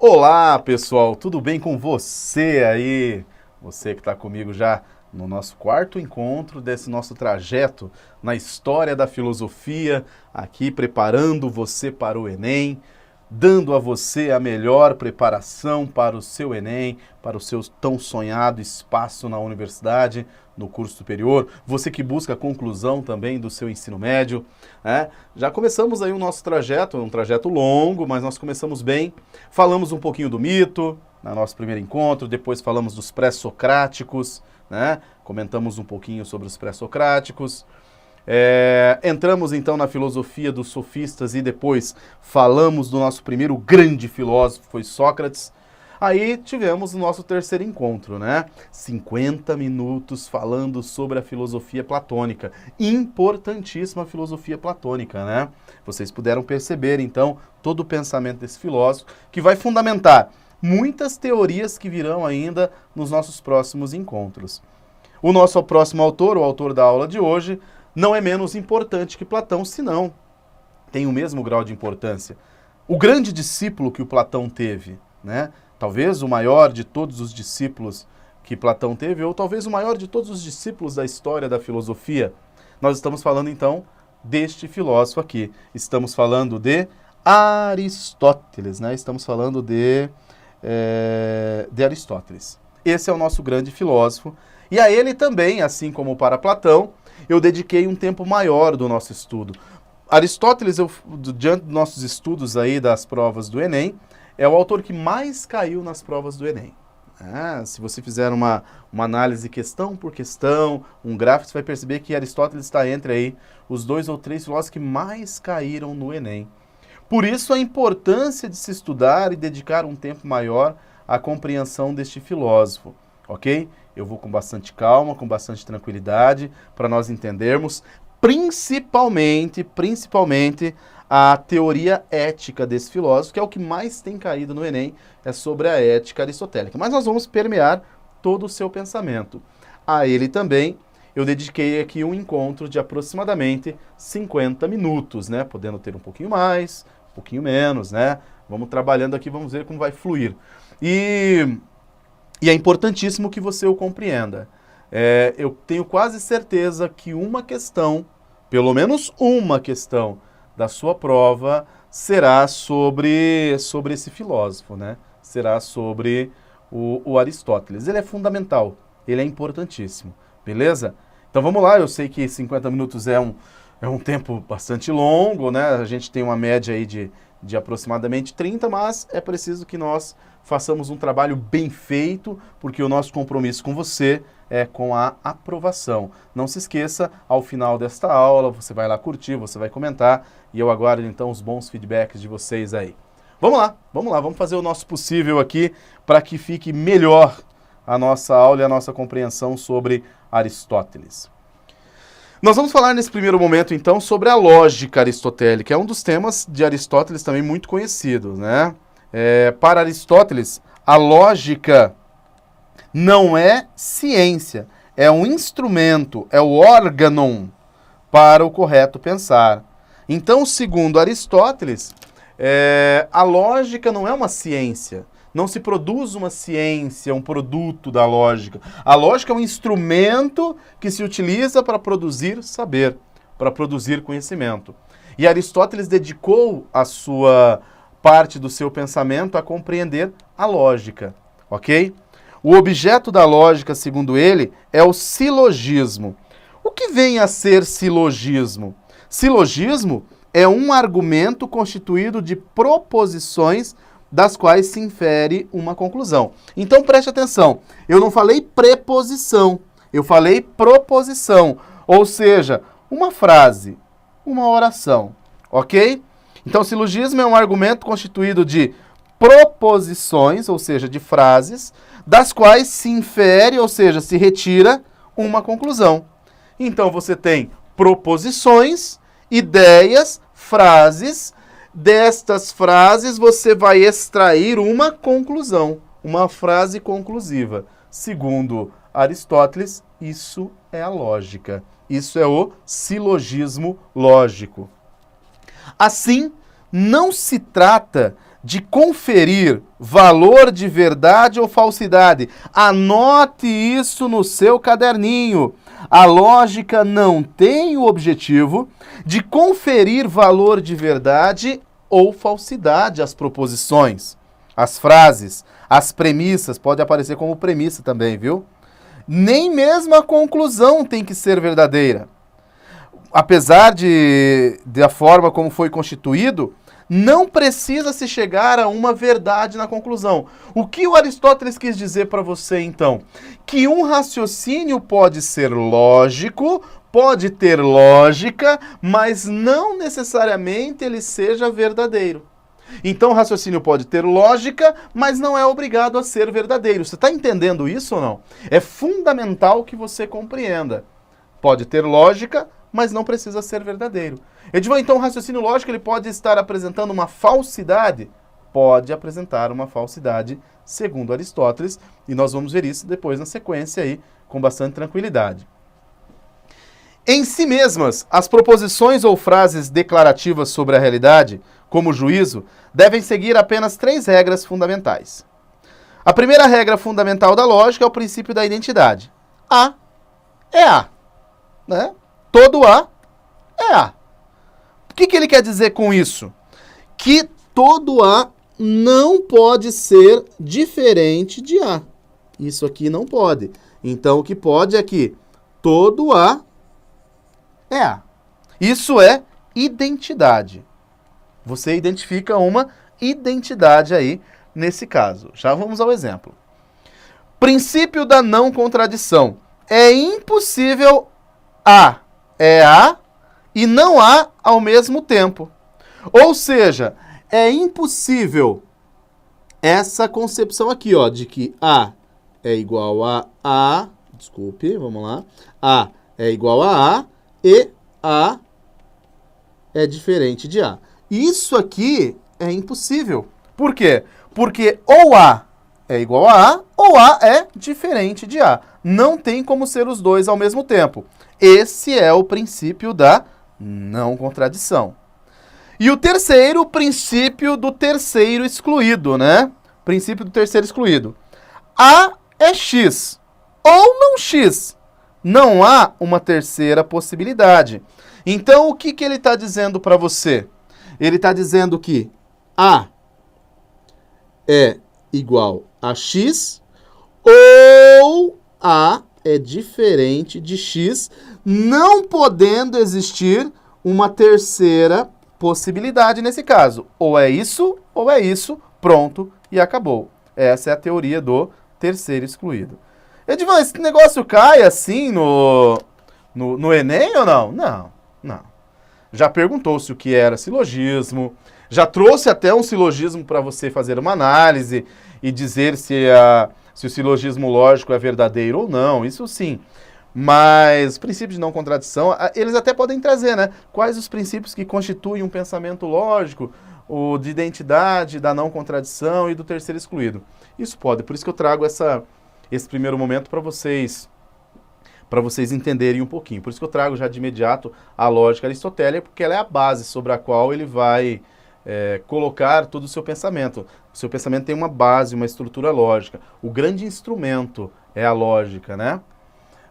Olá, pessoal, tudo bem com você aí? Você que está comigo já no nosso quarto encontro desse nosso trajeto na história da filosofia, aqui preparando você para o Enem, dando a você a melhor preparação para o seu Enem, para o seu tão sonhado espaço na universidade, no curso superior, você que busca a conclusão também do seu ensino médio, né? Já começamos aí o nosso trajeto, um trajeto longo, mas nós começamos bem. Falamos um pouquinho do mito, no nosso primeiro encontro, depois falamos dos pré-socráticos, né? Comentamos um pouquinho sobre os pré-socráticos. Entramos então na filosofia dos sofistas e depois falamos do nosso primeiro grande filósofo, foi Sócrates. Aí tivemos o nosso terceiro encontro, né? 50 minutos falando sobre a filosofia platônica. Importantíssima filosofia platônica, né? Vocês puderam perceber, então, todo o pensamento desse filósofo, que vai fundamentar muitas teorias que virão ainda nos nossos próximos encontros. O nosso próximo autor, o autor da aula de hoje, não é menos importante que Platão, senão tem o mesmo grau de importância. O grande discípulo que o Platão teve, né? Talvez o maior de todos os discípulos que Platão teve, ou talvez o maior de todos os discípulos da história da filosofia. Nós estamos falando, então, deste filósofo aqui. Estamos falando de Aristóteles, né? Estamos falando de Aristóteles. Esse é o nosso grande filósofo. E a ele também, assim como para Platão, eu dediquei um tempo maior do nosso estudo. Aristóteles, diante dos nossos estudos aí das provas do Enem, é o autor que mais caiu nas provas do Enem. Se você fizer uma análise questão por questão, um gráfico, você vai perceber que Aristóteles está entre aí os 2 ou 3 filósofos que mais caíram no Enem. Por isso a importância de se estudar e dedicar um tempo maior à compreensão deste filósofo, ok? Eu vou com bastante calma, com bastante tranquilidade, para nós entendermos principalmente a teoria ética desse filósofo, que é o que mais tem caído no Enem, é sobre a ética aristotélica. Mas nós vamos permear todo o seu pensamento. A ele também eu dediquei aqui um encontro de aproximadamente 50 minutos, né? Podendo ter um pouquinho mais, um pouquinho menos, né? Vamos trabalhando aqui, vamos ver como vai fluir. E é importantíssimo que você o compreenda. Eu tenho quase certeza que uma questão, pelo menos uma questão da sua prova, será sobre esse filósofo, né? Será sobre o Aristóteles. Ele é fundamental, ele é importantíssimo, beleza? Então vamos lá, eu sei que 50 minutos é um tempo bastante longo, né? A gente tem uma média aí de aproximadamente 30, mas é preciso que nós façamos um trabalho bem feito, porque o nosso compromisso com você é com a aprovação. Não se esqueça, ao final desta aula, você vai lá curtir, você vai comentar, e eu aguardo então os bons feedbacks de vocês aí. Vamos lá, vamos fazer o nosso possível aqui para que fique melhor a nossa aula e a nossa compreensão sobre Aristóteles. Nós vamos falar nesse primeiro momento, então, sobre a lógica aristotélica. É um dos temas de Aristóteles também muito conhecidos, né? Para Aristóteles, a lógica não é ciência, é um instrumento, é o órgão para o correto pensar. Então, segundo Aristóteles, a lógica não é uma ciência. Não se produz uma ciência, um produto da lógica. A lógica é um instrumento que se utiliza para produzir saber, para produzir conhecimento. E Aristóteles dedicou a sua parte do seu pensamento a compreender a lógica, ok? O objeto da lógica, segundo ele, é o silogismo. O que vem a ser silogismo? Silogismo é um argumento constituído de proposições das quais se infere uma conclusão. Então preste atenção, eu não falei preposição, eu falei proposição, ou seja, uma frase, uma oração, ok? Então silogismo é um argumento constituído de proposições, ou seja, de frases, das quais se infere, ou seja, se retira uma conclusão. Então você tem proposições, ideias, frases. Destas frases você vai extrair uma conclusão, uma frase conclusiva. Segundo Aristóteles, isso é a lógica. Isso é o silogismo lógico. Assim, não se trata de conferir valor de verdade ou falsidade. Anote isso no seu caderninho. A lógica não tem o objetivo de conferir valor de verdade ou falsidade às proposições, às frases, às premissas. Pode aparecer como premissa também, viu? Nem mesmo a conclusão tem que ser verdadeira. Apesar da forma como foi constituído, não precisa se chegar a uma verdade na conclusão. O que o Aristóteles quis dizer para você, então? Que um raciocínio pode ser lógico, pode ter lógica, mas não necessariamente ele seja verdadeiro. Então o raciocínio pode ter lógica, mas não é obrigado a ser verdadeiro. Você está entendendo isso ou não? É fundamental que você compreenda. Pode ter lógica, mas não precisa ser verdadeiro. Edivan, então o raciocínio lógico ele pode estar apresentando uma falsidade? Pode apresentar uma falsidade, segundo Aristóteles, e nós vamos ver isso depois na sequência aí, com bastante tranquilidade. Em si mesmas, as proposições ou frases declarativas sobre a realidade, como juízo, devem seguir apenas 3 regras fundamentais. A primeira regra fundamental da lógica é o princípio da identidade. A é A, né? Todo A é A. O que ele quer dizer com isso? Que todo A não pode ser diferente de A. Isso aqui não pode. Então, o que pode é que todo A é A. Isso é identidade. Você identifica uma identidade aí nesse caso. Já vamos ao exemplo. Princípio da não contradição. É impossível A é A e não A ao mesmo tempo. Ou seja, é impossível essa concepção aqui, ó, de que A é igual a A, desculpe, vamos lá, A é igual a A e A é diferente de A. Isso aqui é impossível. Por quê? Porque ou A é igual a A ou A é diferente de A. Não tem como ser os dois ao mesmo tempo. Esse é o princípio da não contradição. E o terceiro, o princípio do terceiro excluído, né? Princípio do terceiro excluído. A é X ou não X. Não há uma terceira possibilidade. Então, o que ele está dizendo para você? Ele está dizendo que A é igual a X ou A é diferente de X, não podendo existir uma terceira possibilidade nesse caso. Ou é isso, pronto, e acabou. Essa é a teoria do terceiro excluído. Edivan, esse negócio cai assim no Enem ou não? Não. Já perguntou-se o que era silogismo, já trouxe até um silogismo para você fazer uma análise e dizer se o silogismo lógico é verdadeiro ou não, isso sim. Mas princípios de não contradição, eles até podem trazer, né? Quais os princípios que constituem um pensamento lógico, o de identidade, da não contradição e do terceiro excluído. Isso pode, por isso que eu trago esse primeiro momento para vocês entenderem um pouquinho. Por isso que eu trago já de imediato a lógica aristotélica, porque ela é a base sobre a qual ele vai colocar todo o seu pensamento. O seu pensamento tem uma base, uma estrutura lógica. O grande instrumento é a lógica, né?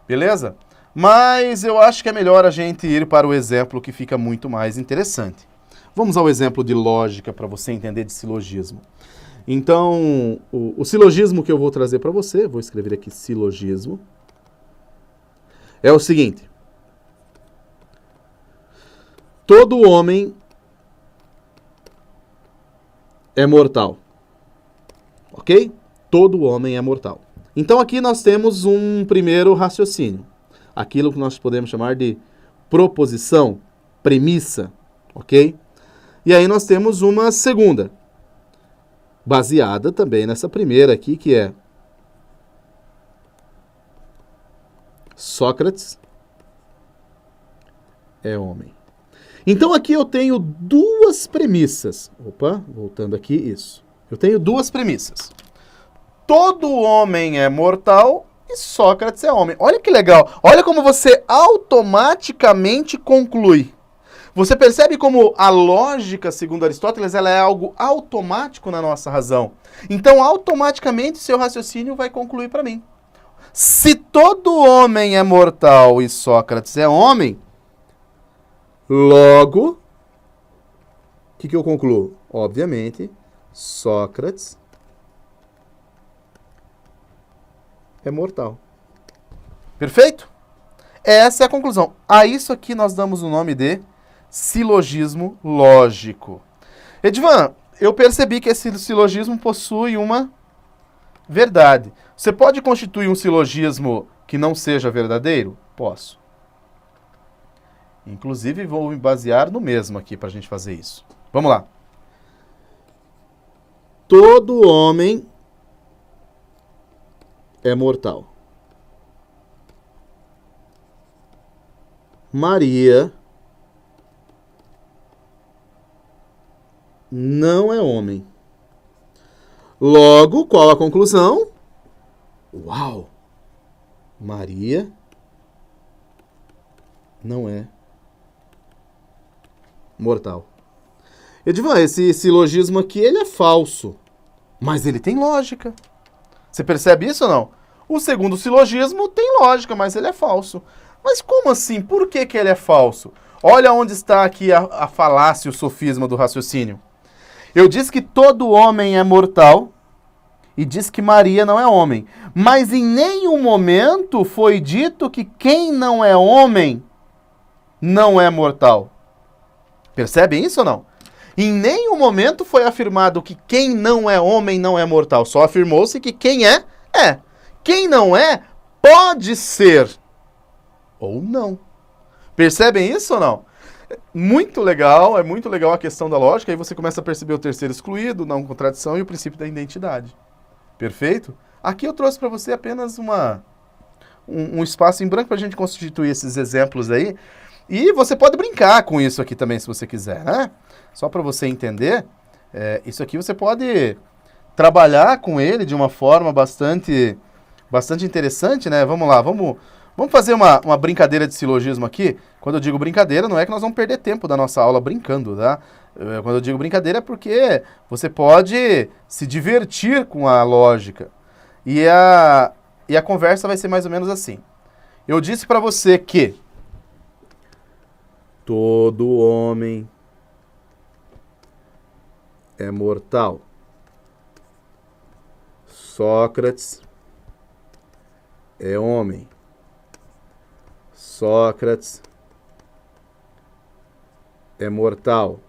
Beleza? Mas eu acho que é melhor a gente ir para o exemplo que fica muito mais interessante. Vamos ao exemplo de lógica para você entender de silogismo. Então, o silogismo que eu vou trazer para você, vou escrever aqui silogismo, é o seguinte. Todo homem é mortal. Ok? Todo homem é mortal. Então aqui nós temos um primeiro raciocínio. Aquilo que nós podemos chamar de proposição, premissa. Ok? E aí nós temos uma segunda, baseada também nessa primeira aqui, que é Sócrates é homem. Então aqui eu tenho duas premissas. Opa, voltando aqui, isso. Eu tenho duas premissas. Todo homem é mortal e Sócrates é homem. Olha que legal. Olha como você automaticamente conclui. Você percebe como a lógica, segundo Aristóteles, ela é algo automático na nossa razão. Então, automaticamente, seu raciocínio vai concluir para mim. Se todo homem é mortal e Sócrates é homem, logo, o que eu concluo? Obviamente, Sócrates é mortal. Perfeito? Essa é a conclusão. A isso aqui nós damos o nome de silogismo lógico. Edvan, eu percebi que esse silogismo possui uma verdade. Você pode constituir um silogismo que não seja verdadeiro? Posso. Inclusive, vou me basear no mesmo aqui para a gente fazer isso. Vamos lá. Todo homem é mortal. Maria não é homem. Logo, qual a conclusão? Uau! Maria não é mortal. Edivan, esse silogismo aqui, ele é falso. Mas ele tem lógica. Você percebe isso ou não? O segundo silogismo tem lógica, mas ele é falso. Mas como assim? Por que ele é falso? Olha onde está aqui a falácia, o sofisma do raciocínio. Eu disse que todo homem é mortal e disse que Maria não é homem. Mas em nenhum momento foi dito que quem não é homem não é mortal. Percebem isso ou não? Em nenhum momento foi afirmado que quem não é homem não é mortal. Só afirmou-se que quem é, é. Quem não é, pode ser. Ou não. Percebem isso ou não? Muito legal, é muito legal a questão da lógica. Aí você começa a perceber o terceiro excluído, não contradição e o princípio da identidade. Perfeito? Aqui eu trouxe para você apenas um espaço em branco para a gente constituir esses exemplos aí. E você pode brincar com isso aqui também, se você quiser, né? Só para você entender, isso aqui você pode trabalhar com ele de uma forma bastante interessante, né? Vamos lá, vamos fazer uma brincadeira de silogismo aqui. Quando eu digo brincadeira, não é que nós vamos perder tempo da nossa aula brincando, tá? Quando eu digo brincadeira é porque você pode se divertir com a lógica. E a conversa vai ser mais ou menos assim. Eu disse para você que todo homem é mortal. Sócrates é homem. Sócrates é mortal.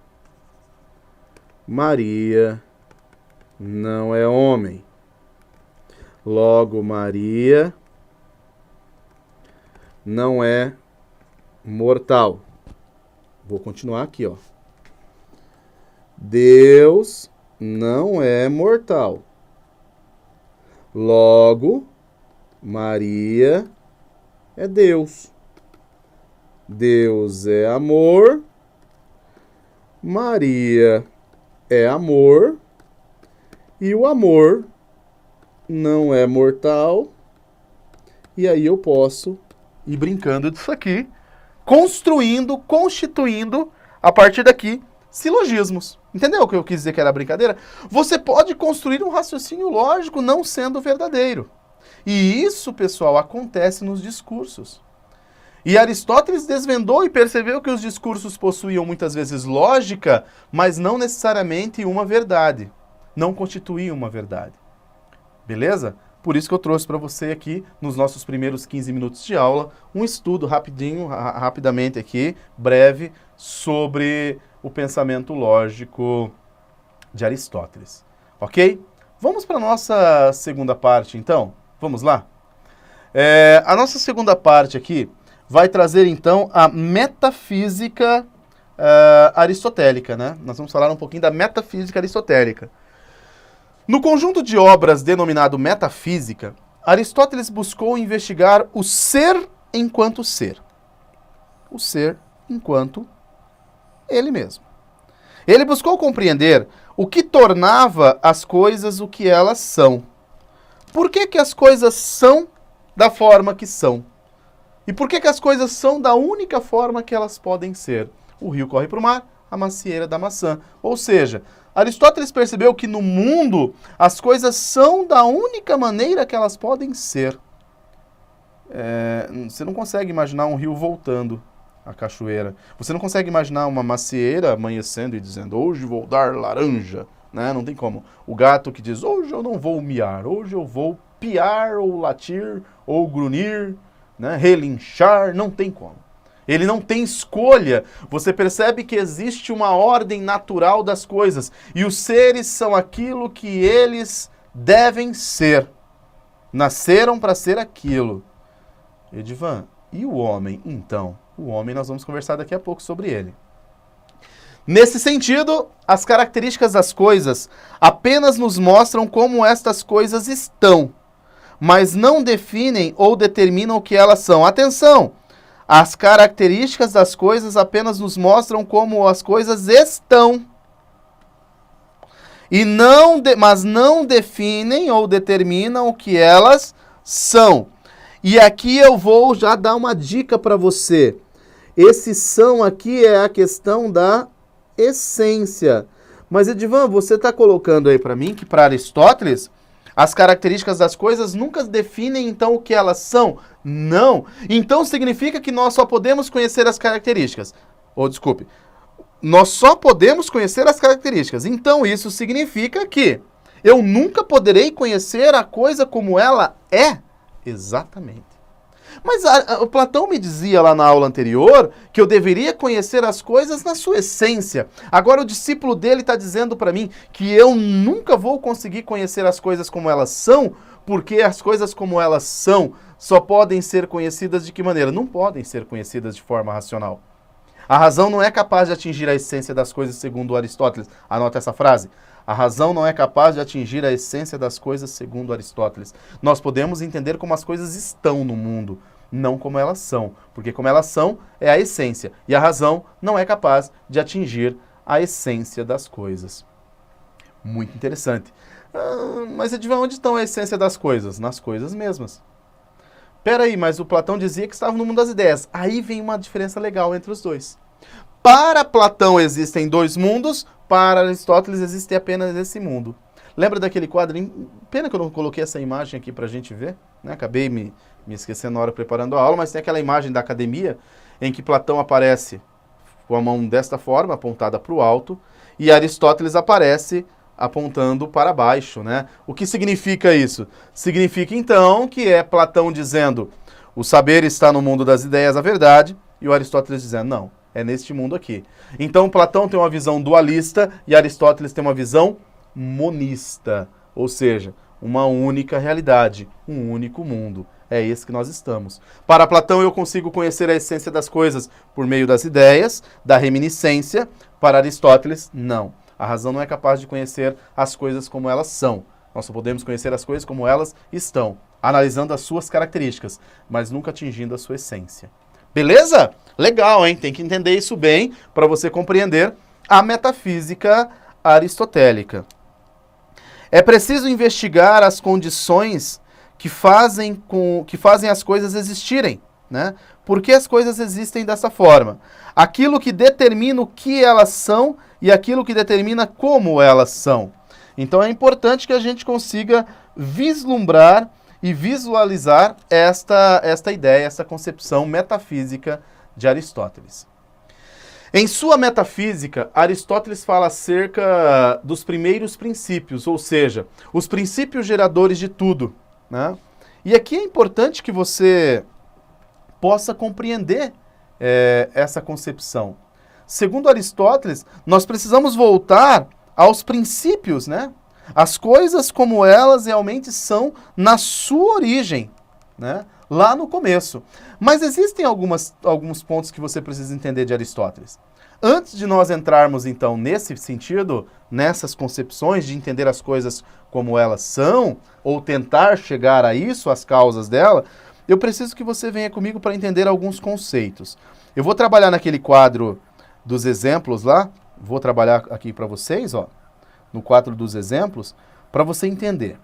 Maria não é homem. Logo, Maria não é mortal. Vou continuar aqui, ó. Deus não é mortal. Logo, Maria é Deus. Deus é amor. Maria é amor. E o amor não é mortal. E aí eu posso ir brincando disso aqui, construindo, constituindo, a partir daqui, silogismos. Entendeu o que eu quis dizer que era brincadeira? Você pode construir um raciocínio lógico não sendo verdadeiro. E isso, pessoal, acontece nos discursos. E Aristóteles desvendou e percebeu que os discursos possuíam muitas vezes lógica, mas não necessariamente uma verdade. Não constituíam uma verdade. Beleza? Por isso que eu trouxe para você aqui, nos nossos primeiros 15 minutos de aula, um estudo rapidamente aqui, breve, sobre o pensamento lógico de Aristóteles. Ok? Vamos para a nossa segunda parte, então? Vamos lá? A nossa segunda parte aqui vai trazer, então, a metafísica aristotélica, né? Nós vamos falar um pouquinho da metafísica aristotélica. No conjunto de obras denominado Metafísica, Aristóteles buscou investigar o ser enquanto ser. O ser enquanto ele mesmo. Ele buscou compreender o que tornava as coisas o que elas são. Por que as coisas são da forma que são? E por que as coisas são da única forma que elas podem ser? o rio corre para o mar, a macieira da maçã. Ou seja, Aristóteles percebeu que no mundo as coisas são da única maneira que elas podem ser. Você não consegue imaginar um rio voltando à cachoeira. Você não consegue imaginar uma macieira amanhecendo e dizendo, hoje vou dar laranja. Né? Não tem como. O gato que diz, hoje eu não vou miar, hoje eu vou piar ou latir ou grunhir, né? Relinchar, não tem como. Ele não tem escolha. Você percebe que existe uma ordem natural das coisas. E os seres são aquilo que eles devem ser. Nasceram para ser aquilo. Edivan, e o homem, então? O homem, nós vamos conversar daqui a pouco sobre ele. Nesse sentido, as características das coisas apenas nos mostram como estas coisas estão, mas não definem ou determinam o que elas são. Atenção! As características das coisas apenas nos mostram como as coisas estão, mas não definem ou determinam o que elas são. E aqui eu vou já dar uma dica para você. Esse são aqui é a questão da essência. Mas, Edivan, você está colocando aí para mim que para Aristóteles as características das coisas nunca definem então o que elas são? Não. Então significa que nós só podemos conhecer as características. Desculpe. Nós só podemos conhecer as características. Então isso significa que eu nunca poderei conhecer a coisa como ela é. Exatamente. Mas o Platão me dizia lá na aula anterior que eu deveria conhecer as coisas na sua essência. Agora o discípulo dele está dizendo para mim que eu nunca vou conseguir conhecer as coisas como elas são, porque as coisas como elas são só podem ser conhecidas de que maneira? Não podem ser conhecidas de forma racional. A razão não é capaz de atingir a essência das coisas segundo Aristóteles. Anota essa frase. A razão não é capaz de atingir a essência das coisas segundo Aristóteles. Nós podemos entender como as coisas estão no mundo, não como elas são. Porque como elas são é a essência. E a razão não é capaz de atingir a essência das coisas. Muito interessante. Mas Edivan, onde estão a essência das coisas? Nas coisas mesmas. Peraí, mas o Platão dizia que estava no mundo das ideias. Aí vem uma diferença legal entre os dois. Para Platão existem dois mundos, para Aristóteles existe apenas esse mundo. Lembra daquele quadro? Pena que eu não coloquei essa imagem aqui para a gente ver, né? Acabei me esquecendo na hora preparando a aula, mas tem aquela imagem da academia em que Platão aparece com a mão desta forma, apontada para o alto, e Aristóteles aparece apontando para baixo, né? O que significa isso? Significa então que é Platão dizendo o saber está no mundo das ideias, a verdade, e o Aristóteles dizendo não, é neste mundo aqui. Então Platão tem uma visão dualista e Aristóteles tem uma visão monista, ou seja, uma única realidade, um único mundo. É esse que nós estamos. Para Platão eu consigo conhecer a essência das coisas por meio das ideias, da reminiscência. Para Aristóteles, não. A razão não é capaz de conhecer as coisas como elas são. Nós só podemos conhecer as coisas como elas estão, analisando as suas características, mas nunca atingindo a sua essência. Beleza? Legal, hein? Tem que entender isso bem para você compreender a metafísica aristotélica. É preciso investigar as condições que fazem as coisas existirem, né? Por que as coisas existem dessa forma? Aquilo que determina o que elas são e aquilo que determina como elas são. Então é importante que a gente consiga vislumbrar e visualizar esta ideia, essa concepção metafísica de Aristóteles. Em sua metafísica, Aristóteles fala acerca dos primeiros princípios, ou seja, os princípios geradores de tudo, né? E aqui é importante que você possa compreender essa concepção. Segundo Aristóteles, nós precisamos voltar aos princípios, né? As coisas como elas realmente são na sua origem, né? Lá no começo. Mas existem alguns pontos que você precisa entender de Aristóteles. Antes de nós entrarmos, então, nesse sentido, nessas concepções de entender as coisas como elas são, ou tentar chegar a isso, as causas dela, eu preciso que você venha comigo para entender alguns conceitos. Eu vou trabalhar naquele quadro dos exemplos lá, vou trabalhar aqui para vocês, ó, no quadro dos exemplos, para você entender.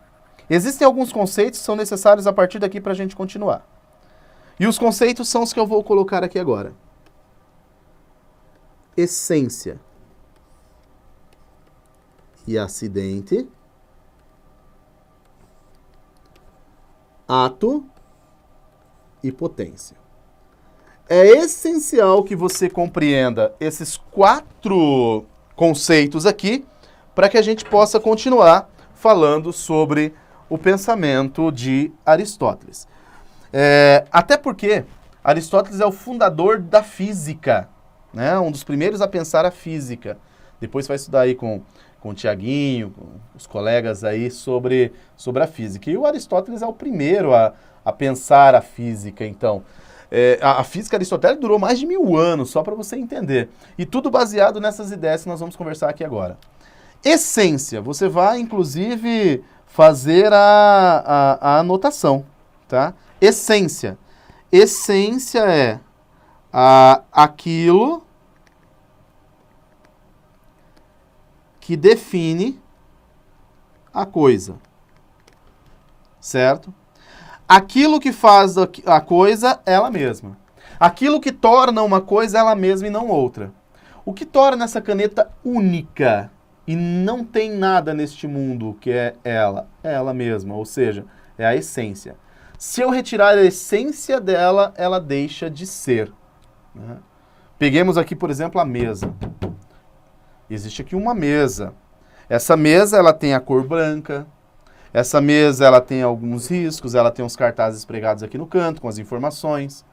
Existem alguns conceitos que são necessários a partir daqui para a gente continuar. E os conceitos são os que eu vou colocar aqui agora. essência e acidente, ato e potência. É essencial que você compreenda esses 4 conceitos aqui para que a gente possa continuar falando sobre o pensamento de Aristóteles. Até porque Aristóteles é o fundador da física, né? Um dos primeiros a pensar a física. Depois você vai estudar aí com o Tiaguinho, com os colegas aí sobre a física. E o Aristóteles é o primeiro a pensar a física, então. A física aristotélica durou mais de 1000 anos, só para você entender. E tudo baseado nessas ideias que nós vamos conversar aqui agora. Essência, você vai, inclusive, fazer a anotação, tá? Essência. Essência é aquilo que define a coisa, certo? Aquilo que faz a coisa ela mesma. Aquilo que torna uma coisa ela mesma e não outra. O que torna essa caneta única e não tem nada neste mundo que é ela mesma, ou seja, é a essência. Se eu retirar a essência dela, ela deixa de ser, né? Peguemos aqui, por exemplo, a mesa. Existe aqui uma mesa. Essa mesa ela tem a cor branca. Essa mesa ela tem alguns riscos, ela tem uns cartazes pregados aqui no canto com as informações.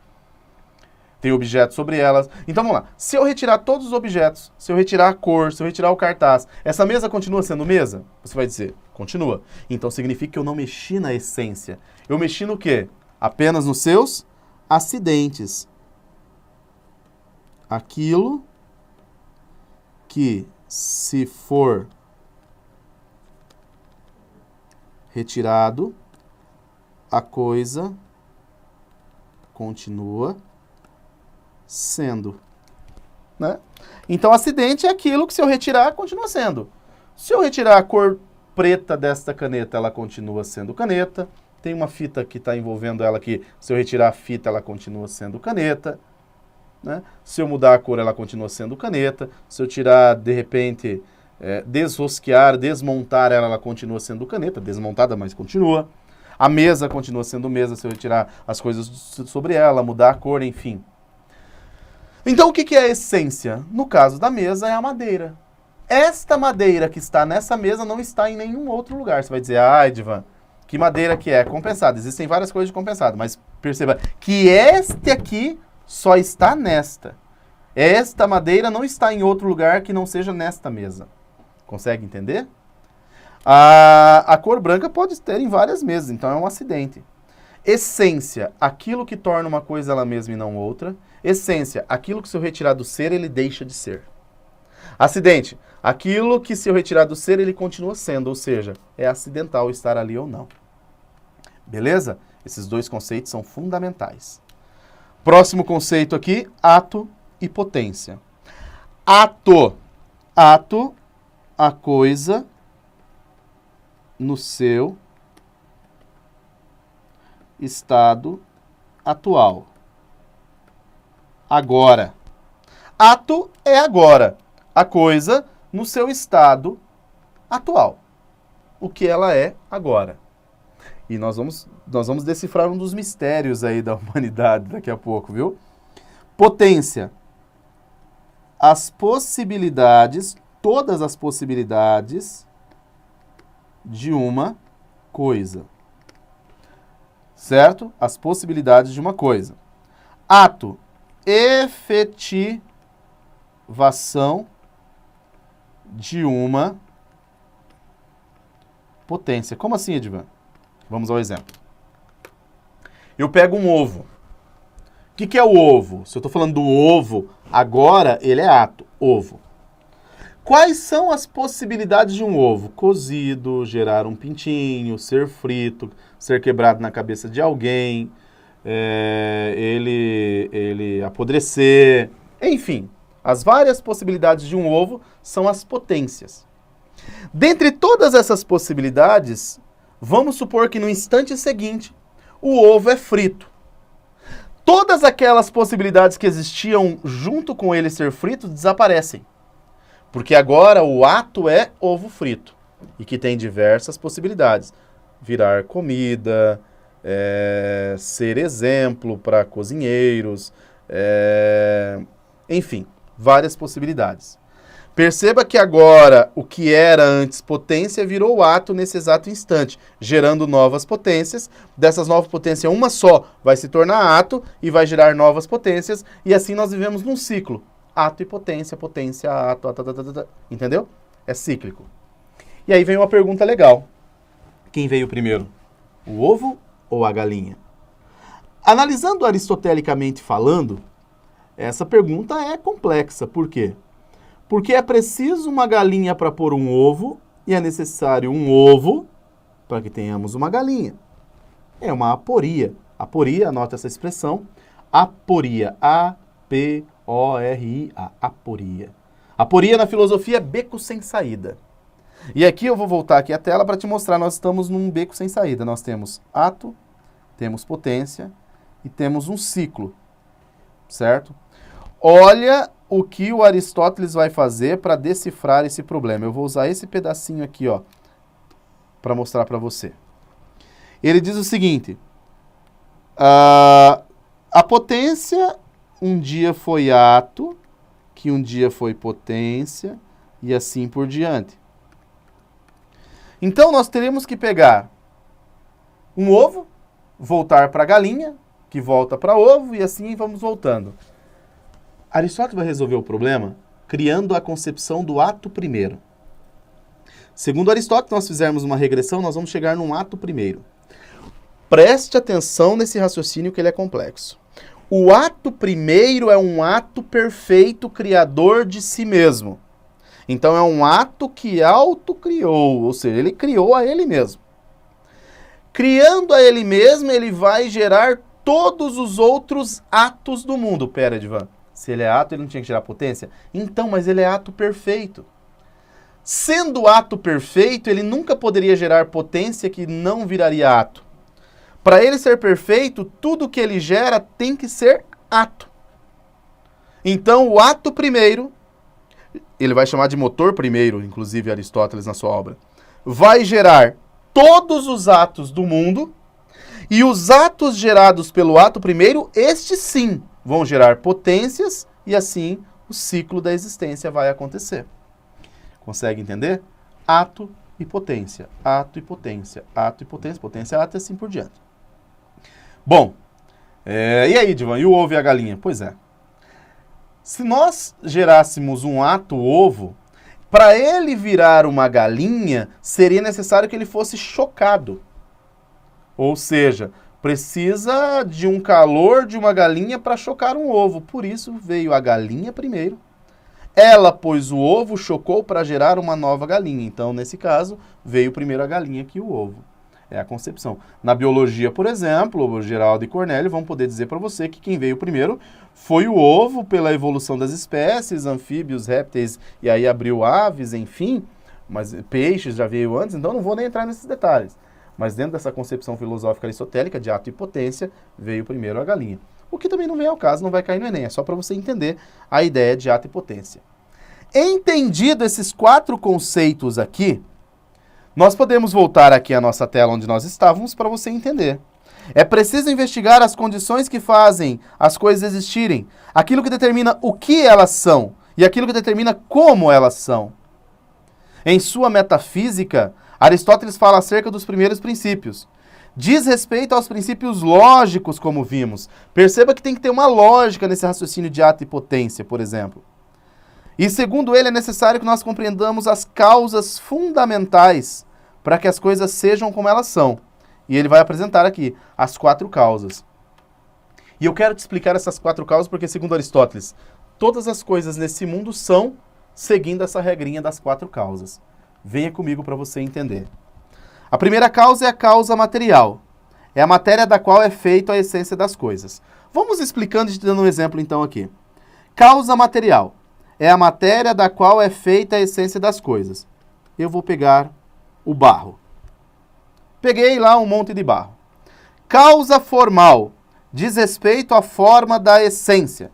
Tem objetos sobre elas. Então vamos lá. Se eu retirar todos os objetos, se eu retirar a cor, se eu retirar o cartaz, essa mesa continua sendo mesa? Você vai dizer, continua. Então significa que eu não mexi na essência. Eu mexi no quê? Apenas nos seus acidentes. Aquilo que, se for retirado, a coisa continua sendo, né? Então, acidente é aquilo que, se eu retirar, continua sendo. Se eu retirar a cor preta desta caneta, ela continua sendo caneta. Tem uma fita que está envolvendo ela aqui. Se eu retirar a fita, ela continua sendo caneta, né? Se eu mudar a cor, ela continua sendo caneta. Se eu tirar, de repente, desrosquear, desmontar ela continua sendo caneta. Desmontada, mas continua. A mesa continua sendo mesa se eu retirar as coisas sobre ela, mudar a cor, enfim. Então, o que é a essência? No caso da mesa, é a madeira. Esta madeira que está nessa mesa não está em nenhum outro lugar. Você vai dizer, Edvan, que madeira que é? Compensada. Existem várias coisas de compensado, mas perceba que este aqui só está nesta. Esta madeira não está em outro lugar que não seja nesta mesa. Consegue entender? A cor branca pode ter em várias mesas, então é um acidente. Essência, aquilo que torna uma coisa ela mesma e não outra. Essência, aquilo que, se eu retirar do ser, ele deixa de ser. Acidente, aquilo que, se eu retirar do ser, ele continua sendo, ou seja, é acidental estar ali ou não. Beleza? Esses 2 conceitos são fundamentais. Próximo conceito aqui, ato e potência. Ato, a coisa no seu estado atual. Agora. Ato é agora. A coisa no seu estado atual. O que ela é agora. E nós vamos decifrar um dos mistérios aí da humanidade daqui a pouco, viu? Potência. As possibilidades, todas as possibilidades de uma coisa. Certo? As possibilidades de uma coisa. Ato. Efetivação de uma potência. Como assim, Edvan? Vamos ao exemplo. Eu pego um ovo. O que é o ovo? Se eu estou falando do ovo, agora ele é ato, ovo. Quais são as possibilidades de um ovo? Cozido, gerar um pintinho, ser frito, ser quebrado na cabeça de alguém, ele apodrecer, enfim. As várias possibilidades de um ovo são as potências. Dentre todas essas possibilidades, vamos supor que no instante seguinte, o ovo é frito. todas aquelas possibilidades que existiam junto com ele ser frito desaparecem. Porque agora o ato é ovo frito. E que tem diversas possibilidades. Virar comida, ser exemplo para cozinheiros, enfim, várias possibilidades. Perceba que agora o que era antes potência virou ato nesse exato instante, gerando novas potências. Dessas novas potências, uma só vai se tornar ato e vai gerar novas potências. E assim nós vivemos num ciclo. Ato e potência, potência, ato, entendeu? É cíclico. E aí vem uma pergunta legal. Quem veio primeiro? O ovo ou a galinha? Analisando aristotelicamente falando, essa pergunta é complexa. Por quê? Porque é preciso uma galinha para pôr um ovo e é necessário um ovo para que tenhamos uma galinha. É uma aporia. Aporia, anota essa expressão. Aporia. A-P-O-R-I-A. Aporia. Aporia na filosofia é beco sem saída. E aqui eu vou voltar aqui a tela para te mostrar. Nós estamos num beco sem saída. Nós temos ato, temos potência e temos um ciclo. Certo? Olha o que o Aristóteles vai fazer para decifrar esse problema. Eu vou usar esse pedacinho aqui, ó, para mostrar para você. Ele diz o seguinte: a potência um dia foi ato, que um dia foi potência, e assim por diante. Então nós teremos que pegar um ovo, voltar para a galinha, que volta para ovo, e assim vamos voltando. Aristóteles vai resolver o problema criando a concepção do ato primeiro. Segundo Aristóteles, se nós fizermos uma regressão, nós vamos chegar num ato primeiro. Preste atenção nesse raciocínio que ele é complexo. O ato primeiro é um ato perfeito, criador de si mesmo. Então é um ato que autocriou, ou seja, ele criou a ele mesmo. Criando a ele mesmo, ele vai gerar todos os outros atos do mundo. Pera, Edvan. Se ele é ato, ele não tinha que gerar potência? Então, mas ele é ato perfeito. Sendo ato perfeito, ele nunca poderia gerar potência que não viraria ato. Para ele ser perfeito, tudo que ele gera tem que ser ato. Então, o ato primeiro, ele vai chamar de motor primeiro, inclusive Aristóteles na sua obra, vai gerar todos os atos do mundo, e os atos gerados pelo ato primeiro, estes sim, vão gerar potências e assim o ciclo da existência vai acontecer. Consegue entender? Ato e potência, ato e potência, ato e potência, potência, ato e assim por diante. Bom, e aí, Divan, e o ovo e a galinha? Pois é. Se nós gerássemos um ato ovo, para ele virar uma galinha, seria necessário que ele fosse chocado. Ou seja, precisa de um calor de uma galinha para chocar um ovo. Por isso veio a galinha primeiro. Ela pôs o ovo, chocou para gerar uma nova galinha. Então, nesse caso, veio primeiro a galinha que o ovo. É a concepção. Na biologia, por exemplo, o Geraldo e Cornélio vão poder dizer para você que quem veio primeiro foi o ovo pela evolução das espécies, anfíbios, répteis, e aí abriu aves, enfim. Mas peixes já veio antes, então não vou nem entrar nesses detalhes. Mas dentro dessa concepção filosófica aristotélica de ato e potência, veio primeiro a galinha. O que também não vem ao caso, não vai cair no Enem, é só para você entender a ideia de ato e potência. Entendido esses 4 conceitos aqui, nós podemos voltar aqui à nossa tela onde nós estávamos para você entender. É preciso investigar as condições que fazem as coisas existirem, aquilo que determina o que elas são e aquilo que determina como elas são. Em sua metafísica, Aristóteles fala acerca dos primeiros princípios. Diz respeito aos princípios lógicos, como vimos. Perceba que tem que ter uma lógica nesse raciocínio de ato e potência, por exemplo. E segundo ele, é necessário que nós compreendamos as causas fundamentais para que as coisas sejam como elas são. E ele vai apresentar aqui as 4 causas. E eu quero te explicar essas 4 causas porque, segundo Aristóteles, todas as coisas nesse mundo são seguindo essa regrinha das 4 causas. Venha comigo para você entender. A primeira causa é a causa material. É a matéria da qual é feita a essência das coisas. Vamos explicando e te dando um exemplo então aqui. Causa material. É a matéria da qual é feita a essência das coisas. Eu vou pegar o barro. Peguei lá um monte de barro. Causa formal. diz respeito à forma da essência.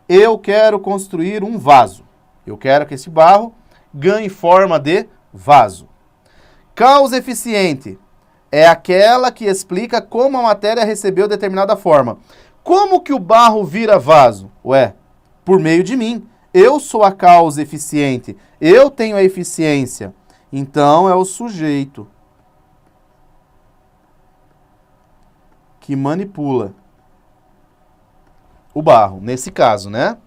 Eu quero construir um vaso. Eu quero que esse barro ganhe forma de vaso. Causa eficiente é aquela que explica como a matéria recebeu determinada forma. Como que o barro vira vaso? Ué, por meio de mim. Eu sou a causa eficiente. Eu tenho a eficiência. Então é o sujeito que manipula o barro, nesse caso, né?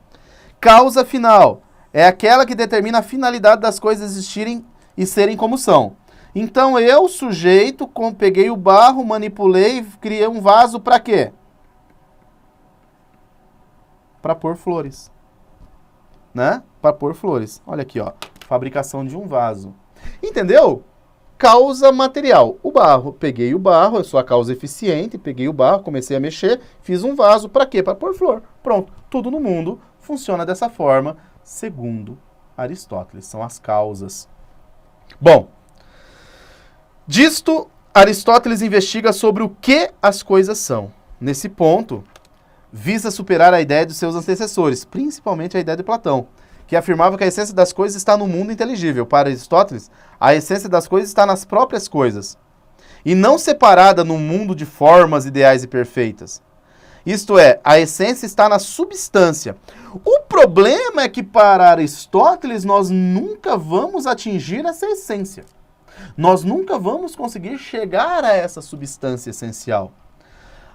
Causa final é aquela que determina a finalidade das coisas existirem e serem como são. Então eu, sujeito, peguei o barro, manipulei, criei um vaso para quê? Para pôr flores, né? Para pôr flores. Olha aqui, ó, fabricação de um vaso. Entendeu? Causa material. O barro, peguei o barro, eu sou a causa eficiente, peguei o barro, comecei a mexer, fiz um vaso, para quê? Para pôr flor. Pronto, tudo no mundo funciona dessa forma, segundo Aristóteles, são as causas. Bom, disto, Aristóteles investiga sobre o que as coisas são. Nesse ponto, visa superar a ideia dos seus antecessores, principalmente a ideia de Platão, que afirmava que a essência das coisas está no mundo inteligível. Para Aristóteles, a essência das coisas está nas próprias coisas, e não separada no mundo de formas ideais e perfeitas. Isto é, a essência está na substância. O problema é que para Aristóteles nós nunca vamos atingir essa essência. Nós nunca vamos conseguir chegar a essa substância essencial.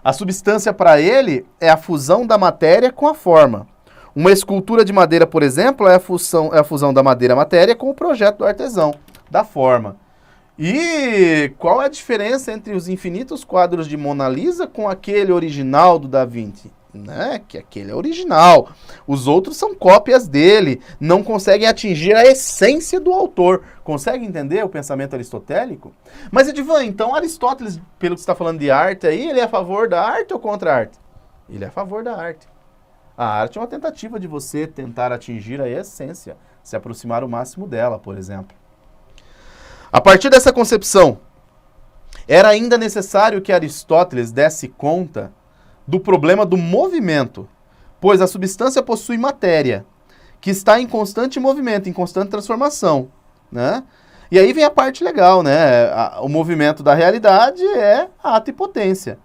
A substância para ele é a fusão da matéria com a forma. Uma escultura de madeira, por exemplo, é a fusão da madeira-matéria com o projeto do artesão, da forma. E qual é a diferença entre os infinitos quadros de Mona Lisa com aquele original do Da Vinci? Né? Que aquele é original. Os outros são cópias dele, não conseguem atingir a essência do autor. Consegue entender o pensamento aristotélico? Mas, Edivan, então Aristóteles, pelo que você está falando de arte aí, ele é a favor da arte ou contra a arte? Ele é a favor da arte. A arte é uma tentativa de você tentar atingir a essência, se aproximar o máximo dela, por exemplo. A partir dessa concepção, era ainda necessário que Aristóteles desse conta do problema do movimento, pois a substância possui matéria, que está em constante movimento, em constante transformação, né? E aí vem a parte legal, né? O movimento da realidade é ato e potência.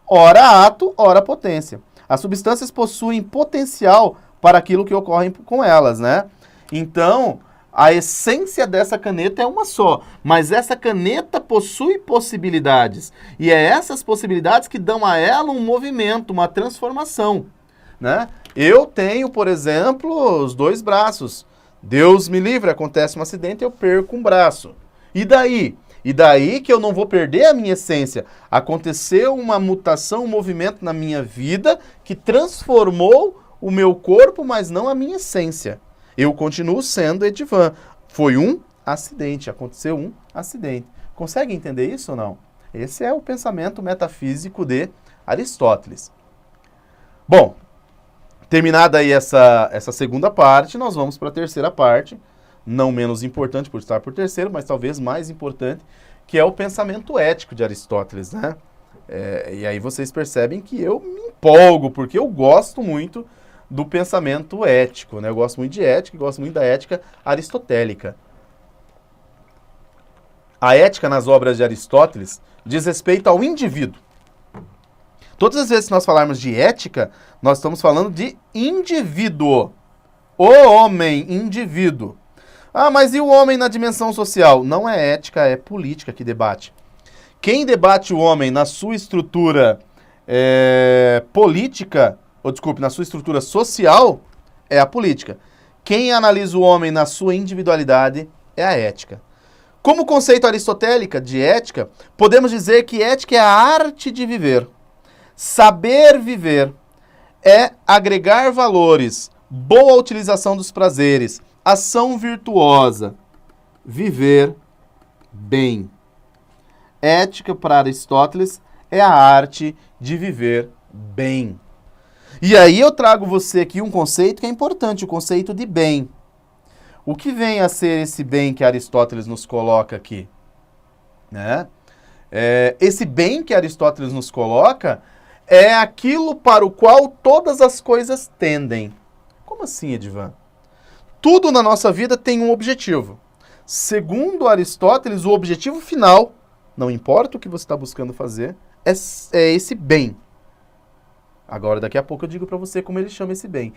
Ora ato, ora potência. As substâncias possuem potencial para aquilo que ocorre com elas, né? Então, a essência dessa caneta é uma só, mas essa caneta possui possibilidades. E é essas possibilidades que dão a ela um movimento, uma transformação, né? Eu tenho, por exemplo, os dois braços. Deus me livre, acontece um acidente, eu perco um braço. E daí? E daí que eu não vou perder a minha essência. Aconteceu uma mutação, um movimento na minha vida que transformou o meu corpo, mas não a minha essência. Eu continuo sendo Edivan. Foi um acidente, aconteceu um acidente. Consegue entender isso ou não? Esse é o pensamento metafísico de Aristóteles. Bom, terminada aí essa segunda parte, nós vamos para a terceira parte, não menos importante por estar por terceiro, mas talvez mais importante, que é o pensamento ético de Aristóteles, né? E aí vocês percebem que eu me empolgo, porque eu gosto muito do pensamento ético, né? Eu gosto muito de ética e gosto muito da ética aristotélica. A ética nas obras de Aristóteles diz respeito ao indivíduo. Todas as vezes que nós falarmos de ética, nós estamos falando de indivíduo. O homem, indivíduo. Ah, mas e o homem na dimensão social? Não é ética, é política que debate. Quem debate o homem na sua estrutura política, ou desculpe, na sua estrutura social, é a política. Quem analisa o homem na sua individualidade é a ética. Como conceito aristotélico de ética, podemos dizer que ética é a arte de viver. Saber viver é agregar valores, boa utilização dos prazeres, ação virtuosa, viver bem. Ética, para Aristóteles, é a arte de viver bem. E aí eu trago você aqui um conceito que é importante, o conceito de bem. O que vem a ser esse bem que Aristóteles nos coloca aqui? Né? Esse bem que Aristóteles nos coloca é aquilo para o qual todas as coisas tendem. Como assim, Edivan? Tudo na nossa vida tem um objetivo. Segundo Aristóteles, o objetivo final, não importa o que você está buscando fazer, é esse bem. Agora, daqui a pouco eu digo para você como ele chama esse bem.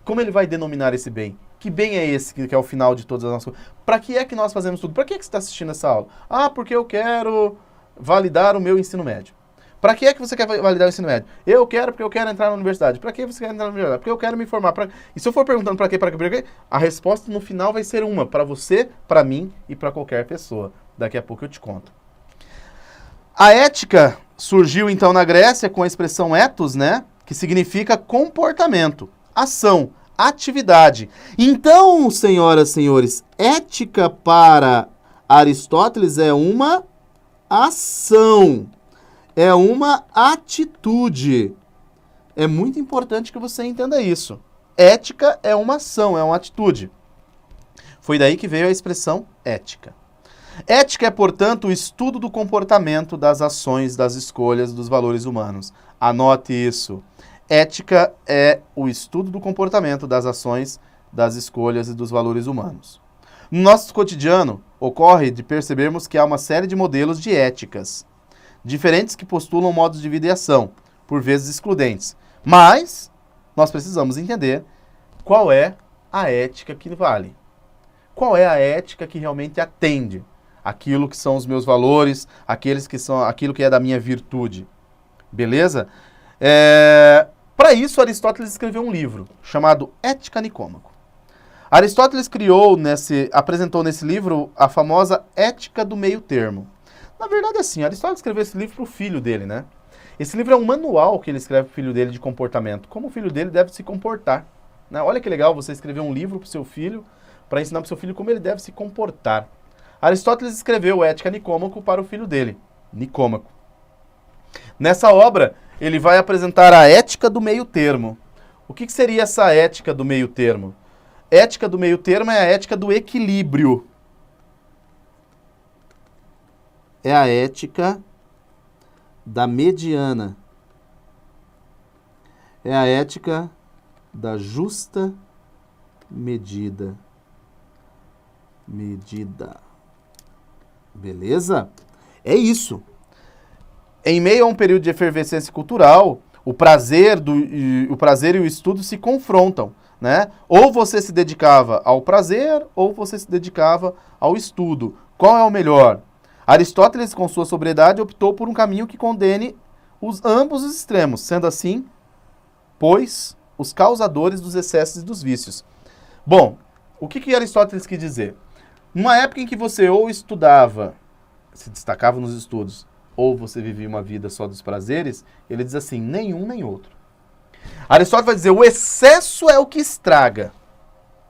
Como ele vai denominar esse bem? Que bem é esse que é o final de todas as nossas coisas? Para que é que nós fazemos tudo? Para que é que você está assistindo essa aula? Ah, porque eu quero validar o meu ensino médio. Para que é que você quer validar o ensino médio? Eu quero porque eu quero entrar na universidade. Para que você quer entrar na universidade? Porque eu quero me formar. E se eu for perguntando para quê, a resposta no final vai ser uma. Para você, para mim e para qualquer pessoa. Daqui a pouco eu te conto. A ética surgiu então na Grécia com a expressão ethos, né? Que significa comportamento, ação, atividade. Então, senhoras e senhores, ética para Aristóteles é uma ação. É uma atitude. É muito importante que você entenda isso. Ética é uma ação, é uma atitude. Foi daí que veio a expressão ética. Ética é, portanto, o estudo do comportamento, das ações, das escolhas, dos valores humanos. Anote isso. Ética é o estudo do comportamento, das ações, das escolhas e dos valores humanos. No nosso cotidiano, ocorre de percebermos que há uma série de modelos de éticas diferentes que postulam modos de vida e ação, por vezes excludentes. Mas nós precisamos entender qual é a ética que vale. Qual é a ética que realmente atende aquilo que são os meus valores, aquilo que é da minha virtude. Beleza? Para isso, Aristóteles escreveu um livro chamado Ética Nicômaco. Aristóteles apresentou nesse livro a famosa Ética do Meio Termo. Na verdade, assim, Aristóteles escreveu esse livro para o filho dele, né? Esse livro é um manual que ele escreve para o filho dele de comportamento. Como o filho dele deve se comportar. Né? Olha que legal você escrever um livro para o seu filho, para ensinar para o seu filho como ele deve se comportar. Aristóteles escreveu Ética Nicômaco para o filho dele, Nicômaco. Nessa obra, ele vai apresentar a ética do meio termo. O que seria essa ética do meio termo? Ética do meio termo é a ética do equilíbrio. É a ética da mediana. É a ética da justa medida. Beleza? É isso. Em meio a um período de efervescência cultural, o prazer e o estudo se confrontam, né? Ou você se dedicava ao prazer, ou você se dedicava ao estudo. Qual é o melhor? Aristóteles, com sua sobriedade, optou por um caminho que condene ambos os extremos, sendo assim, pois, os causadores dos excessos e dos vícios. Bom, o que Aristóteles quis dizer? Numa época em que você ou estudava, se destacava nos estudos, ou você vivia uma vida só dos prazeres, ele diz assim, nenhum nem outro. Aristóteles vai dizer, o excesso é o que estraga,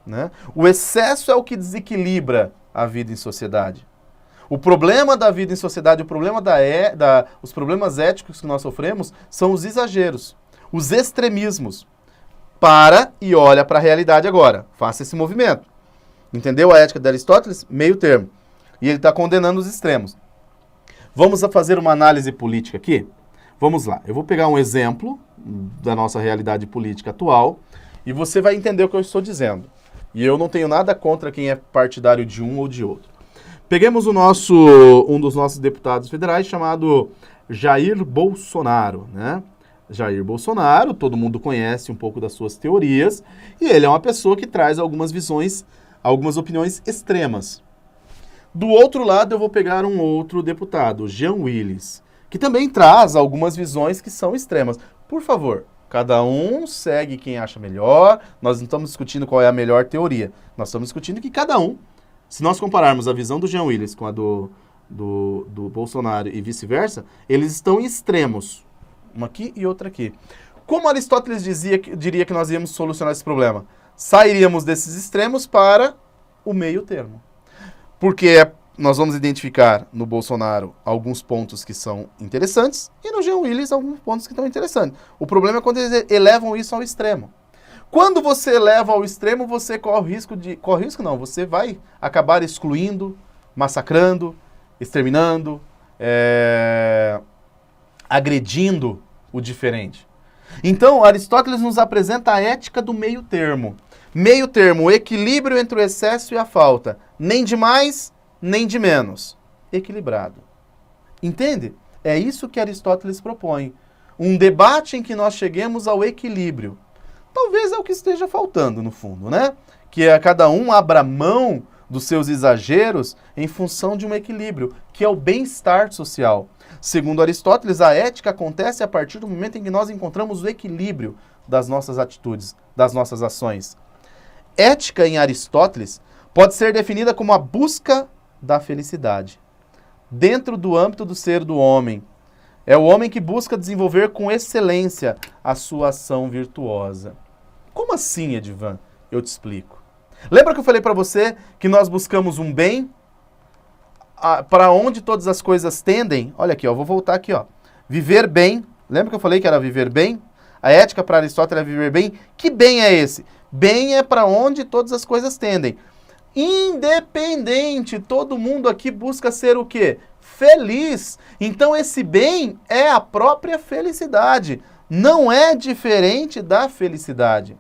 né? O excesso é o que desequilibra a vida em sociedade. O problema da vida em sociedade, os problemas éticos que nós sofremos são os exageros, os extremismos. Para e olha para a realidade agora. Faça esse movimento. Entendeu a ética de Aristóteles? Meio termo. E ele está condenando os extremos. Vamos fazer uma análise política aqui? Vamos lá. Eu vou pegar um exemplo da nossa realidade política atual e você vai entender o que eu estou dizendo. E eu não tenho nada contra quem é partidário de um ou de outro. Peguemos um dos nossos deputados federais chamado Jair Bolsonaro, né? Jair Bolsonaro, todo mundo conhece um pouco das suas teorias, e ele é uma pessoa que traz algumas opiniões extremas. Do outro lado, eu vou pegar um outro deputado, Jean Willis, que também traz algumas visões que são extremas. Por favor, cada um segue quem acha melhor, nós não estamos discutindo qual é a melhor teoria, nós estamos discutindo que cada um, se nós compararmos a visão do Jean Willis com a do Bolsonaro e vice-versa, eles estão em extremos. Uma aqui e outra aqui. Como Aristóteles diria que nós íamos solucionar esse problema? Sairíamos desses extremos para o meio termo. Porque nós vamos identificar no Bolsonaro alguns pontos que são interessantes e no Jean Willis alguns pontos que estão interessantes. O problema é quando eles elevam isso ao extremo. Quando você eleva ao extremo, você corre o risco de... Corre risco não, você vai acabar excluindo, massacrando, exterminando, agredindo o diferente. Então, Aristóteles nos apresenta a ética do meio termo. Meio termo, o equilíbrio entre o excesso e a falta. Nem de mais, nem de menos. Equilibrado. Entende? É isso que Aristóteles propõe. Um debate em que nós cheguemos ao equilíbrio. Talvez é o que esteja faltando, no fundo, né? Que a cada um abra mão dos seus exageros em função de um equilíbrio, que é o bem-estar social. Segundo Aristóteles, a ética acontece a partir do momento em que nós encontramos o equilíbrio das nossas atitudes, das nossas ações. Ética, em Aristóteles, pode ser definida como a busca da felicidade, dentro do âmbito do ser do homem. É o homem que busca desenvolver com excelência a sua ação virtuosa. Como assim, Edivan? Eu te explico. Lembra que eu falei para você que nós buscamos um bem para onde todas as coisas tendem? Olha aqui, ó, vou voltar aqui, ó. Viver bem. Lembra que eu falei que era viver bem? A ética para Aristóteles é viver bem. Que bem é esse? Bem é para onde todas as coisas tendem. Independente, todo mundo aqui busca ser o quê? Feliz. Então esse bem é a própria felicidade. Não é diferente da felicidade.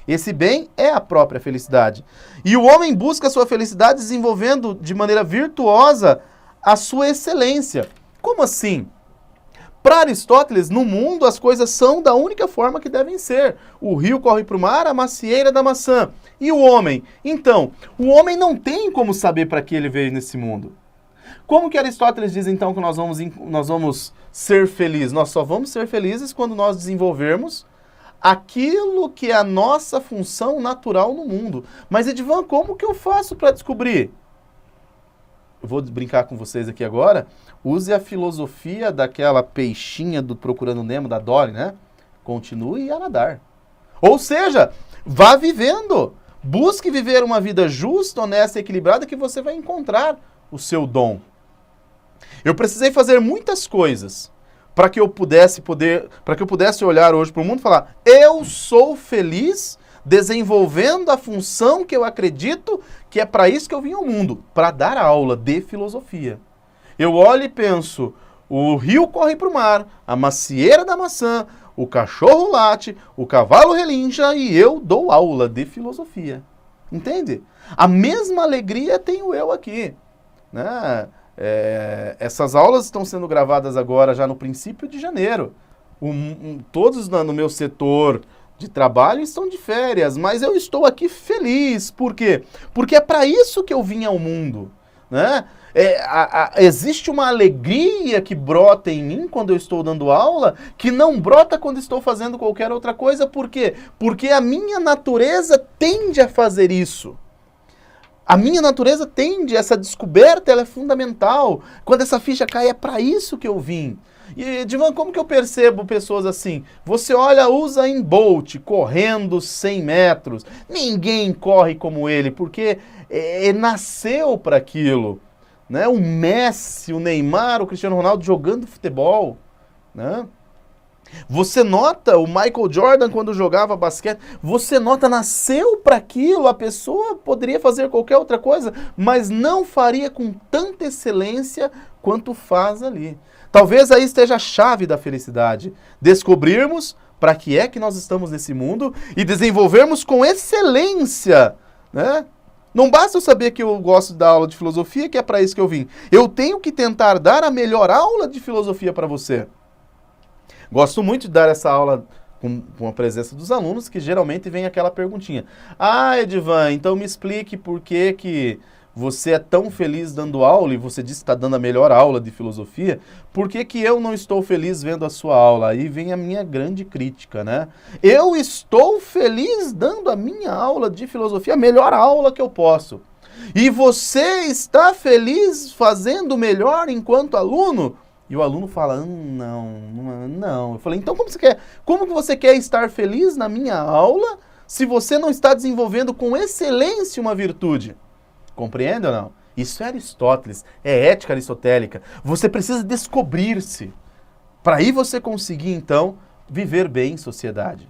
Esse bem é a própria felicidade. E o homem busca a sua felicidade desenvolvendo de maneira virtuosa a sua excelência. Como assim? Para Aristóteles, no mundo as coisas são da única forma que devem ser. O rio corre para o mar, a macieira da maçã. E o homem? Então, o homem não tem como saber para que ele veio nesse mundo. Como que Aristóteles diz então que nós vamos ser felizes? Nós só vamos ser felizes quando nós desenvolvermos aquilo que é a nossa função natural no mundo. Mas, Edivan, como que eu faço para descobrir? Eu vou brincar com vocês aqui agora. Use a filosofia daquela peixinha do Procurando Nemo, da Dory, né? Continue a nadar. Ou seja, vá vivendo. Busque viver uma vida justa, honesta e equilibrada que você vai encontrar o seu dom. Eu precisei fazer muitas coisas para que eu pudesse olhar hoje para o mundo e falar: eu sou feliz desenvolvendo a função que eu acredito que é para isso que eu vim ao mundo, para dar aula de filosofia. Eu olho e penso: o rio corre para o mar, a macieira da maçã, o cachorro late, o cavalo relincha e eu dou aula de filosofia. Entende? A mesma alegria tenho eu aqui, né? Essas aulas estão sendo gravadas agora já no princípio de janeiro. Todos no meu setor de trabalho estão de férias, mas eu estou aqui feliz. Por quê? Porque é para isso que eu vim ao mundo, né? Existe uma alegria que brota em mim quando eu estou dando aula, que não brota quando estou fazendo qualquer outra coisa. Por quê? Porque a minha natureza tende a fazer isso. A minha natureza tende, essa descoberta ela é fundamental. Quando essa ficha cai, é para isso que eu vim. E, Edivan, como que eu percebo pessoas assim? Você olha, Usain Bolt, correndo 100 metros. Ninguém corre como ele, porque nasceu para aquilo. Né? O Messi, o Neymar, o Cristiano Ronaldo jogando futebol. Né? Você nota o Michael Jordan quando jogava basquete, você nota, nasceu para aquilo, a pessoa poderia fazer qualquer outra coisa, mas não faria com tanta excelência quanto faz ali. Talvez aí esteja a chave da felicidade, descobrirmos para que é que nós estamos nesse mundo e desenvolvermos com excelência, né? Não basta eu saber que eu gosto da aula de filosofia, que é para isso que eu vim. Eu tenho que tentar dar a melhor aula de filosofia para você. Gosto muito de dar essa aula com a presença dos alunos, que geralmente vem aquela perguntinha. Ah, Edivan, então me explique por que você é tão feliz dando aula, e você disse que está dando a melhor aula de filosofia, por que eu não estou feliz vendo a sua aula? Aí vem a minha grande crítica, né? Eu estou feliz dando a minha aula de filosofia, a melhor aula que eu posso. E você está feliz fazendo melhor enquanto aluno? E o aluno fala, não. Eu falei, então como que você quer estar feliz na minha aula se você não está desenvolvendo com excelência uma virtude? Compreende ou não? Isso é Aristóteles, é ética aristotélica. Você precisa descobrir-se, para aí você conseguir, então, viver bem em sociedade.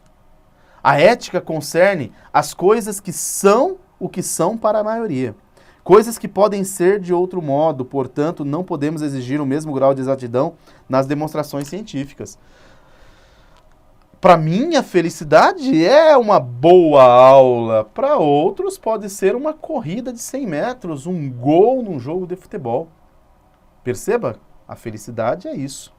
A ética concerne as coisas que são o que são para a maioria. Coisas que podem ser de outro modo, portanto, não podemos exigir o mesmo grau de exatidão nas demonstrações científicas. Para mim, a felicidade é uma boa aula. Para outros, pode ser uma corrida de 100 metros, um gol num jogo de futebol. Perceba? A felicidade é isso.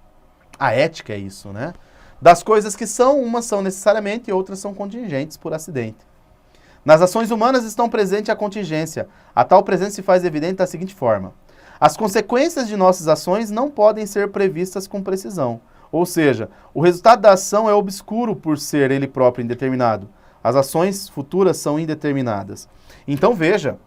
A ética é isso, né? Das coisas que são, umas são necessariamente e outras são contingentes por acidente. Nas ações humanas estão presente a contingência. A tal presença se faz evidente da seguinte forma. As consequências de nossas ações não podem ser previstas com precisão. Ou seja, o resultado da ação é obscuro por ser ele próprio indeterminado. As ações futuras são indeterminadas. Então veja,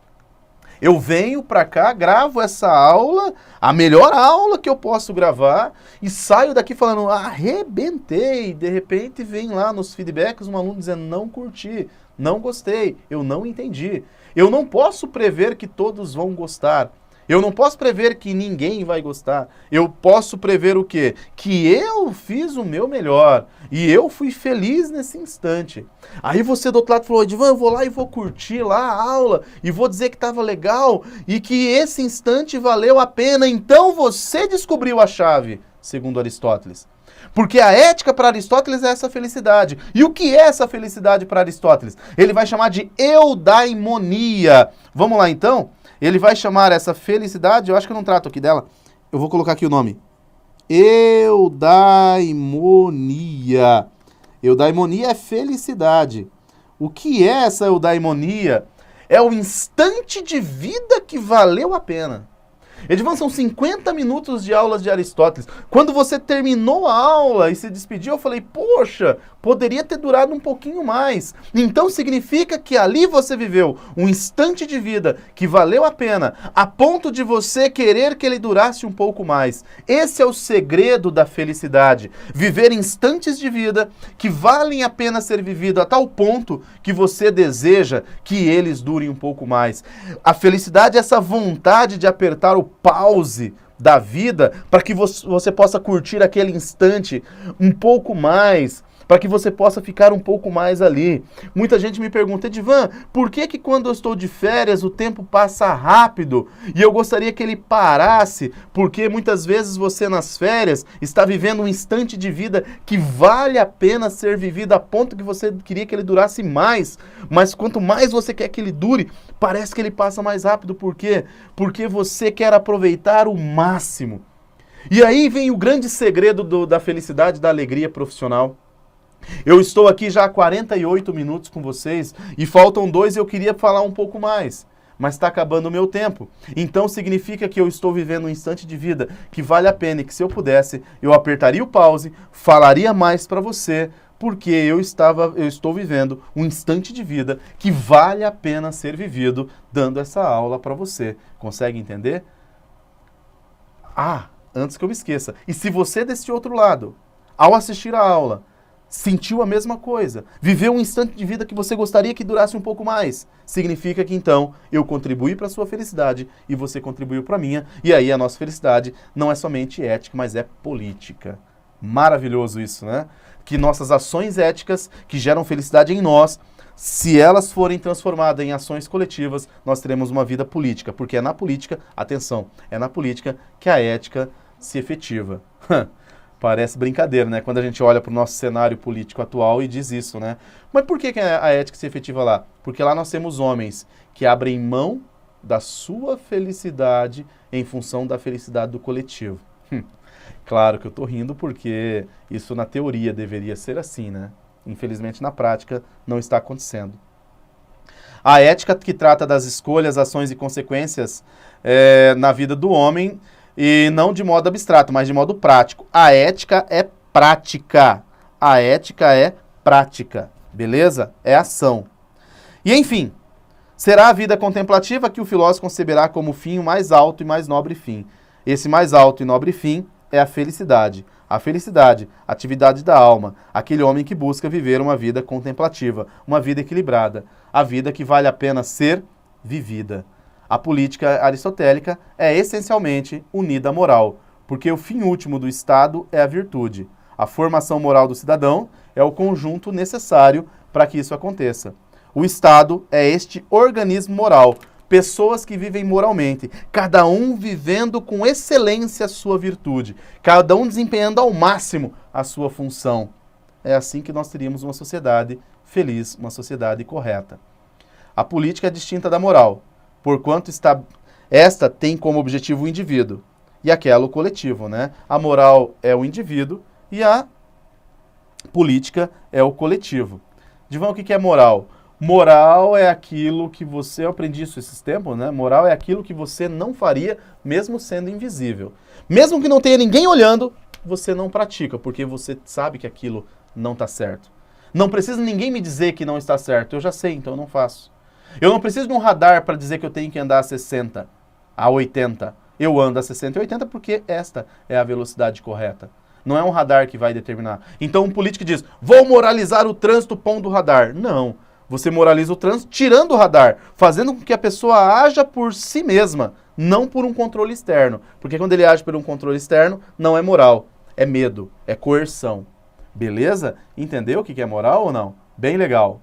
eu venho para cá, gravo essa aula, a melhor aula que eu posso gravar, e saio daqui falando, arrebentei. De repente vem lá nos feedbacks um aluno dizendo, não curti, não gostei, eu não entendi. Eu não posso prever que todos vão gostar. Eu não posso prever que ninguém vai gostar. Eu posso prever o quê? Que eu fiz o meu melhor. E eu fui feliz nesse instante. Aí você do outro lado falou, Edivan, eu vou lá e vou curtir lá a aula. E vou dizer que estava legal. E que esse instante valeu a pena. Então você descobriu a chave, segundo Aristóteles. Porque a ética para Aristóteles é essa felicidade. E o que é essa felicidade para Aristóteles? Ele vai chamar de eudaimonia. Vamos lá então? Ele vai chamar essa felicidade, eu acho que eu não trato aqui dela, eu vou colocar aqui o nome. Eudaimonia. Eudaimonia é felicidade. O que é essa eudaimonia? É o instante de vida que valeu a pena. Edivan, são 50 minutos de aulas de Aristóteles. Quando você terminou a aula e se despediu, eu falei, poxa, poderia ter durado um pouquinho mais. Então significa que ali você viveu um instante de vida que valeu a pena, a ponto de você querer que ele durasse um pouco mais. Esse é o segredo da felicidade. Viver instantes de vida que valem a pena ser vivido a tal ponto que você deseja que eles durem um pouco mais. A felicidade é essa vontade de apertar o pause da vida para que você possa curtir aquele instante um pouco mais, para que você possa ficar um pouco mais ali. Muita gente me pergunta, Edivan, por que quando eu estou de férias o tempo passa rápido? E eu gostaria que ele parasse, porque muitas vezes você nas férias está vivendo um instante de vida que vale a pena ser vivido a ponto que você queria que ele durasse mais. Mas quanto mais você quer que ele dure, parece que ele passa mais rápido. Por quê? Porque você quer aproveitar o máximo. E aí vem o grande segredo da felicidade, da alegria profissional. Eu estou aqui já há 48 minutos com vocês e faltam 2 e eu queria falar um pouco mais, mas está acabando o meu tempo. Então significa que eu estou vivendo um instante de vida que vale a pena e que se eu pudesse, eu apertaria o pause, falaria mais para você, porque eu estou vivendo um instante de vida que vale a pena ser vivido dando essa aula para você. Consegue entender? Antes que eu me esqueça. E se você desse outro lado, ao assistir a aula, sentiu a mesma coisa, viveu um instante de vida que você gostaria que durasse um pouco mais, significa que então eu contribuí para a sua felicidade e você contribuiu para a minha, e aí a nossa felicidade não é somente ética, mas é política. Maravilhoso isso, né? Que nossas ações éticas que geram felicidade em nós, se elas forem transformadas em ações coletivas, nós teremos uma vida política, porque é na política, atenção, é na política que a ética se efetiva. Parece brincadeira, né? Quando a gente olha para o nosso cenário político atual e diz isso, né? Mas por que a ética se efetiva lá? Porque lá nós temos homens que abrem mão da sua felicidade em função da felicidade do coletivo. Claro que eu estou rindo porque isso na teoria deveria ser assim, né? Infelizmente na prática não está acontecendo. A ética que trata das escolhas, ações e consequências na vida do homem, e não de modo abstrato, mas de modo prático. A ética é prática. A ética é prática. Beleza? É ação. E enfim, será a vida contemplativa que o filósofo conceberá como fim o mais alto e mais nobre fim. Esse mais alto e nobre fim é a felicidade. A felicidade, a atividade da alma, aquele homem que busca viver uma vida contemplativa, uma vida equilibrada, a vida que vale a pena ser vivida. A política aristotélica é essencialmente unida à moral, porque o fim último do Estado é a virtude. A formação moral do cidadão é o conjunto necessário para que isso aconteça. O Estado é este organismo moral, pessoas que vivem moralmente, cada um vivendo com excelência a sua virtude, cada um desempenhando ao máximo a sua função. é assim que nós teríamos uma sociedade feliz, uma sociedade correta. A política é distinta da moral, porquanto esta tem como objetivo o indivíduo e aquela o coletivo, né? A moral é o indivíduo e a política é o coletivo. Divan, o que é moral? Moral é aquilo que você, eu aprendi isso esses tempos, né? Moral é aquilo que você não faria mesmo sendo invisível. Mesmo que não tenha ninguém olhando, você não pratica, porque você sabe que aquilo não está certo. Não precisa ninguém me dizer que não está certo, eu já sei, então eu não faço. Eu não preciso de um radar para dizer que eu tenho que andar a 60, a 80. Eu ando a 60 e 80 porque esta é a velocidade correta. Não é um radar que vai determinar. Então um político diz, vou moralizar o trânsito pondo o radar. Não. Você moraliza o trânsito tirando o radar, fazendo com que a pessoa haja por si mesma, não por um controle externo. Porque quando ele age por um controle externo, não é moral, é medo, é coerção. Beleza? Entendeu o que é moral ou não? Bem legal.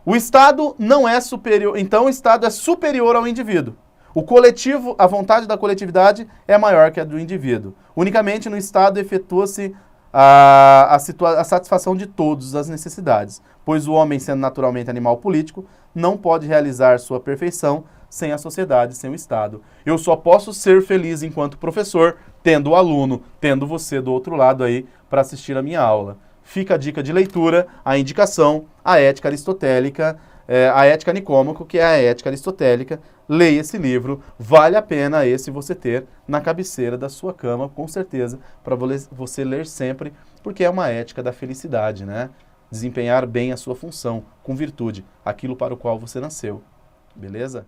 O Estado não é superior, então o Estado é superior ao indivíduo. O coletivo, a vontade da coletividade é maior que a do indivíduo. Unicamente no Estado efetua-se a satisfação de todas as necessidades, pois o homem, sendo naturalmente animal político, não pode realizar sua perfeição sem a sociedade, sem o Estado. Eu só posso ser feliz enquanto professor, tendo o aluno, tendo você do outro lado aí para assistir a minha aula. Fica a dica de leitura, a indicação, a ética aristotélica, a ética nicômaco, que é a ética aristotélica. Leia esse livro, vale a pena esse você ter na cabeceira da sua cama, com certeza, para você ler sempre, porque é uma ética da felicidade, né? Desempenhar bem a sua função, com virtude, aquilo para o qual você nasceu. Beleza?